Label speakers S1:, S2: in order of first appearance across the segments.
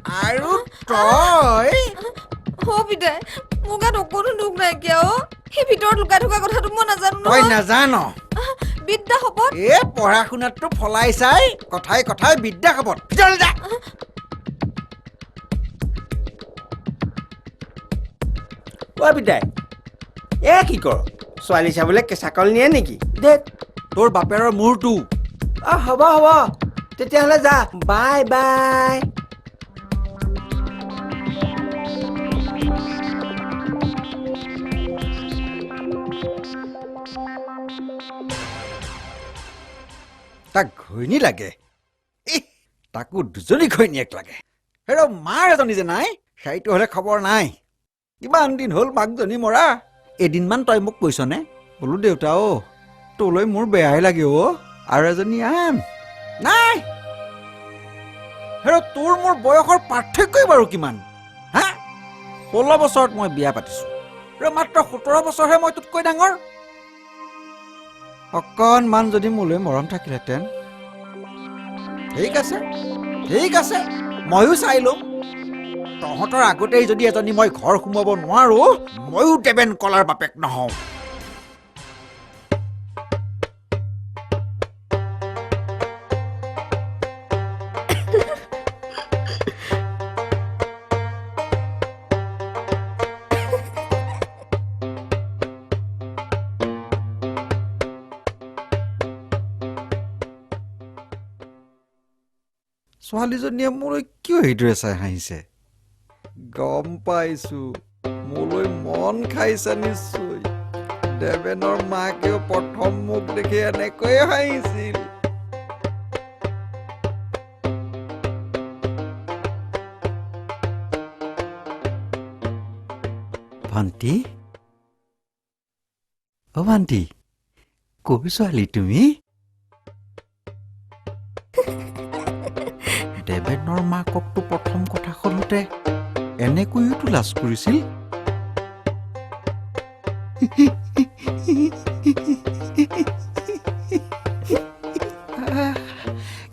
S1: আৰু তই
S2: পিতাই মোৰ গাত অকণো দুখ নাইকিয়া সেই ভিতৰত লুকাই থকা কথাটো মই নাজানো
S1: তই নাজান
S2: বিদ্যা শপত
S1: পঢ়া শুনাতটো ফলাই চাই কথাই কথাই বিদ্যা শপত ভিতৰলৈ যা
S3: পিতাই কি কৰ ছোৱালী চাবলৈ কেঁচা কল নিয়ে নেকি দেখ
S1: তোৰ বাপেৰৰ মূৰটো
S3: হ'ব তেতিয়াহ'লে যা বাই বাই
S1: তাক ঘৈণী লাগে তাকো দুজনী ঘৈণীয়েক লাগে হেৰ মাৰ এজনী যে নাই সেইটো হ'লে খবৰ নাই কিমান দিন হ'ল মাকজনী মৰা এদিনমান তই মোক কৈছনে বোলো দেউতা তোলৈ মোৰ বেয়াই লাগে আৰু এজনী আন নাই হেৰ তোৰ মোৰ বয়সৰ পাৰ্থক্যই বাৰু কিমান 16 বছৰত মই বিয়া পাতিছো মাত্ৰ 17 বছৰহে মই তোতকৈ ডাঙৰ অকণমান যদি মোলৈ মৰম থাকিলহেঁতেন ঠিক আছে ময়ো চাই লম তহঁতৰ আগতেই যদি এজনী মই ঘৰ সোমাব নোৱাৰো ময়ো দেবেন কলাৰ বাপেক নহওঁ ছোৱালীজনীয়ে মোলৈ কিয় এইদৰে চাই হাঁহিছে গম পাইছো মোলৈ মন খাইছে নিশ্চয় দেবেনৰ মাকেও প্ৰথম মোক দেখি এনেকৈয়ে হাঁহিছিল ভণ্টি ভণ্টি ক'ৰ ছোৱালী তুমি দেবেনৰ মাককতো প্ৰথম কথা শুনোতে এনেকৈওতো লাজ কৰিছিল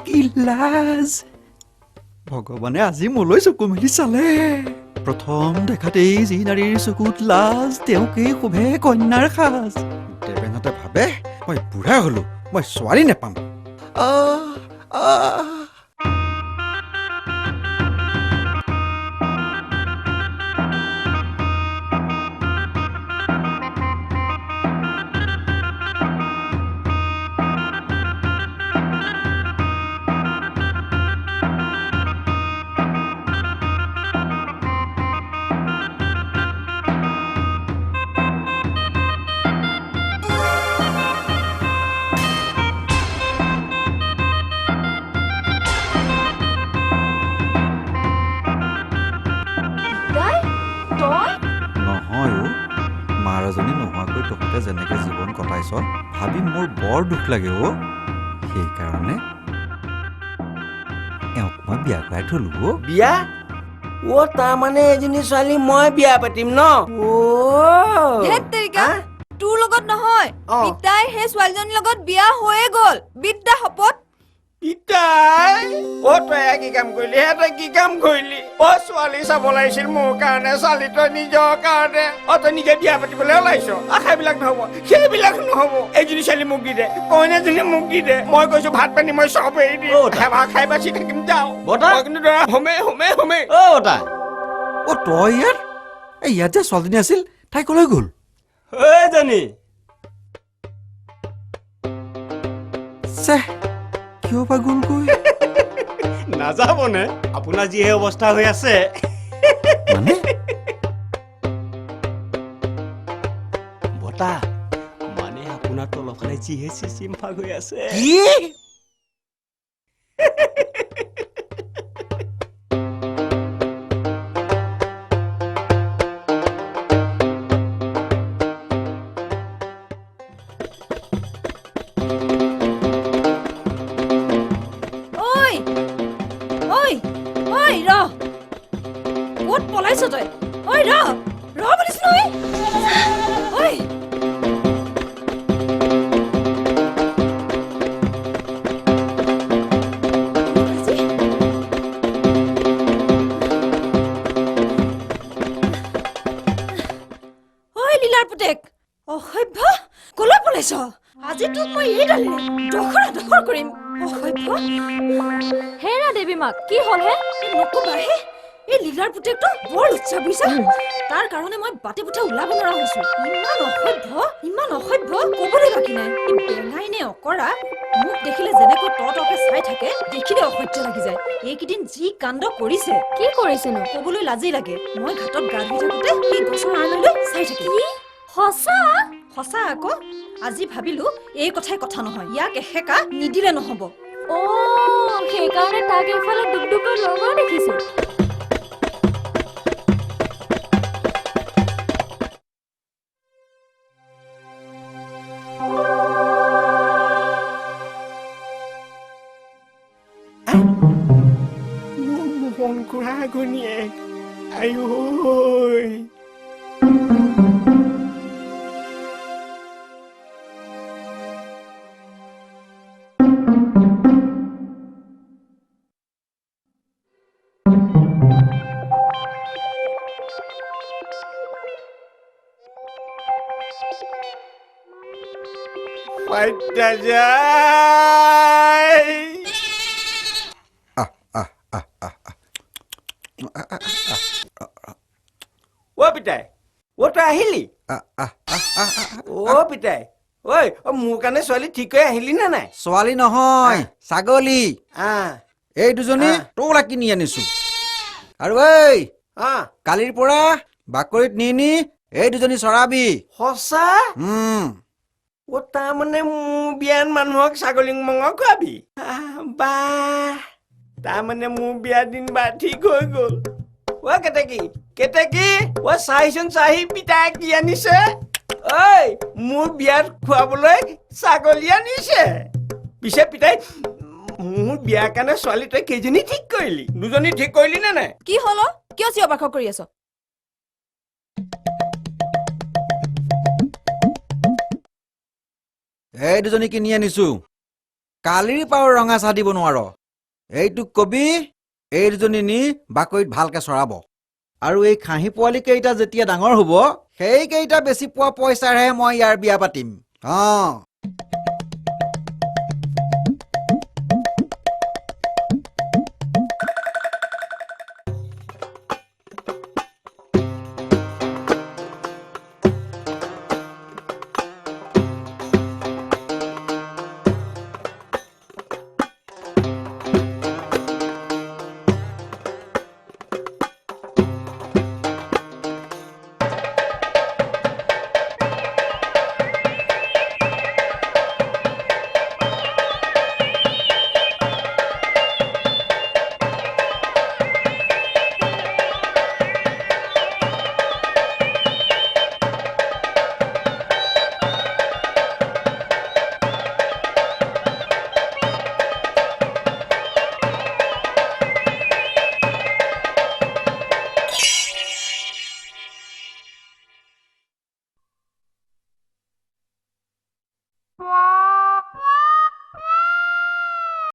S1: কি লাজ ভগৱানে আজি মোলৈ চকু মেলি চালে প্ৰথম দেখাতেই যি নাৰীৰ চকুত লাজ তেওঁকেই শোভে কন্যাৰ সাজ দেবেনহঁতে ভাবে মই বুঢ়া হলো মই ছোৱালী নেপাম মাৰাজনী নোহোৱাকৈ তহঁতে যেনেকে জীৱন কটাইছ ভাবি মোৰ বৰ দুখ লাগে সেইকাৰণে এওঁক মই বিয়া কৰাই থলো
S3: বিয়া তাৰমানে এজনী ছোৱালী মই বিয়া পাতিম ন
S2: তোৰ লগত নহয় পিতাই সেই ছোৱালীজনীৰ লগত বিয়া হৈয়ে গ'ল বিদ্যা শপত
S3: পিতাই তই কি কাম কৰিলি তই কি কাম কৰিলি ছোৱালী চাব লাগিছিল মোৰ কাৰণে ছোৱালী তই নিজৰ কাৰণে তই নিজে বিয়া পাতিবলৈ ওলাইছ সেইবিলাক নহব সেইবিলাক নহব এইজনী ছোৱালী মোক দি দে কইনাজনী মোক দি দে মই কৈছো ভাত পানী মই চব এৰি দিম খাই বাচি থাকিম যাওঁ কিন্তু হোমে
S1: তই ইয়াত যে ছোৱালীজনী আছিল তাই কলৈ গ'ল কিয় বা গ'লগৈ
S3: নাযাবনে আপোনাৰ যিহে অৱস্থা হৈ আছে বতাহ মানে আপোনাৰ তলফালে যিহে চিচিম ফাগ হৈ আছে
S2: ক'ত পলাইছ তই ৰ বুলিছ নহয় আজি তোক মই এইডালে দখৰ কৰিম অসভ্য
S4: হেৰা দেৱী মাক কি হ'ল হে
S2: নকবা হে এই লীলাৰ পুতেকটো বৰ উৎসাহ বুজিছা তাৰ কাৰণে মই বাটে পুঠে ওলাব নোৱাৰা হৈছো ইমান অসভ্য কবলৈ বাকী নাই এই বেঙাই নে অকৰা মোক দেখিলে যেনেকৈ তকে চাই থাকে দেখিলে অসহ্য লাগি যায় এইকেইদিন যি কাণ্ড কৰিছে
S4: কি কৰিছেনো
S2: কবলৈ লাজেই লাগে মই ঘাটত গা ধুই থাকোতে এই গছৰ আৰলৈ চাই থাকে সঁচা আকৌ আজি ভাবিলো এই কথাই কথা নহয় ইয়াক এসেকা নিদিলে নহব
S4: অ সেইকাৰণে তাক এইফালে দুবদুবৰ লগৰ দেখিছো
S3: মোহন খুৰা ঘনীয়েক আই ঐ পাইতা যায় অ পিতাই অ তই আহিলি অ পিতাই ঐ মোৰ কাৰণে ছোৱালী ঠিক কৰি আহিলি নে নাই
S1: ছোৱালী নহয় ছাগলী
S3: আহ
S1: এই দুজনী তোলা কিনি আনিছো আৰু এই কালিৰ পৰা বাকৰিত নি এই দুজনী চৰাবি
S3: সঁচা অ তাৰমানে মোৰ বিয়াত মানুহক ছাগলী মঙহ খুৱাবি বাহ তাৰমানে মোৰ বিয়া দিন বা ঠিক হৈ গ'ল অ কেতেকী অ চাহিচোন চাহি পিতাই কি আনিছে ঐ মোৰ বিয়াত খুৱাবলৈ ছাগলী আনিছে পিছে পিতাই মোৰ বিয়াৰ কাৰণে ছোৱালী তই কেইজনী ঠিক কৰিলি দুজনী ঠিক কৰিলি নে নাই
S2: কি হল কিয় চিঞৰ বাখৰ কৰি আছ
S1: এই দুজনী কিনি আনিছো কালিৰ পাও ৰঙা চাহ দিব নোৱাৰ এইটোক কবি এই দুজনী নি বাকৰিত ভালকে চৰাব আৰু এই খাহী পোৱালি কেইটা যেতিয়া ডাঙৰ হব সেই কেইটা বেছি পোৱা পইচাৰে মই ইয়াৰ বিয়া পাতিম